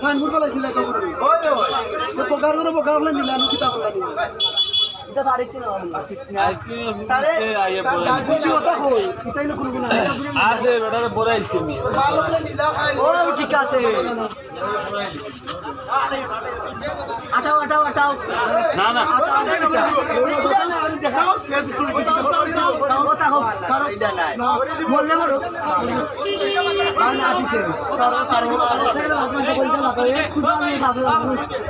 signboard বলাইছিল তো ওই ওই তো প্রকার করে প্রকার হলে নিলাম কিতাব লাগি এটা সাড়ে 3 তারে তার কিছু কথা কই এটাই না কোনো আছে বেটা বড়াইছি আমি ভালো করে নিলা খাই ও ঠিক আছে আটাও না না আমি দেখাও কথা হোক স্যার বললে বলো না দিছে স্যার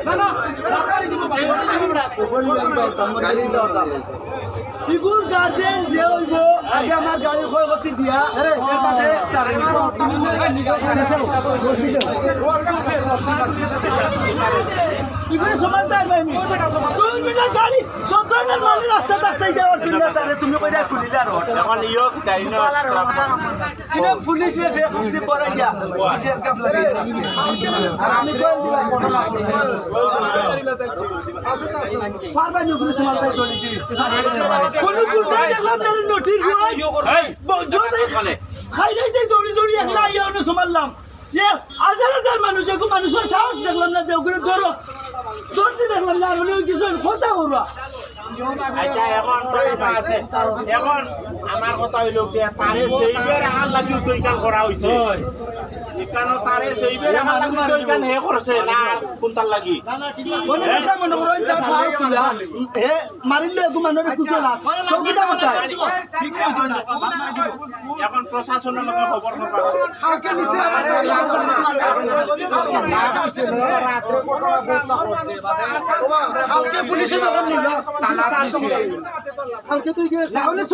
না না ইগুর গার্জেন যে হইব আগে আমার গাড়ি ক্ষয় করতে দিয়া এর বাদে তারে ইগুরে সমাজদার ভাইনি 2 মিনিট গাড়ি 14 এর মানে রাস্তা রাস্তায় দেওয়ার জন্য তারে তুমি কইরা খুলিলা রোড এখন ইয়ক তাইনো কিনা পুলিশ রে ফেক দি পড়াইয়া কিসের কাপ লাগাই আর আমি কই দিলাম ফারবা নিউক্লিয়ার সমাজদার দলি দি কোন গুন্ডা দেখলাম না নোটিশ হয় যদি খাই নাই দেই দৌড়ি দৌড়ি একলা আইয়া ওনে সমাললাম হাজার মানুষের সাহস দেখলাম না যে ওগুলো ধরো ধরতে দেখলাম না আর কিছু কথা করবা আচ্ছা এখন আছে এখন আমার কথা হইল তারে সেইবার আমার লাগি তো ইকান করা হইছে ইকানো তারে সেইবার আমার লাগি তো ইকান হে করছে না কোনটার লাগি মনে আছে মনে করো এটা খাও কিলা হে মারিলে গো মানুরে কুছলা সৌকিটা কথা এখন প্রশাসনের লগে খবর করবা কালকে নিচে আমার কালকে পুলিশে যখন নিল কালকে তুই গেছিস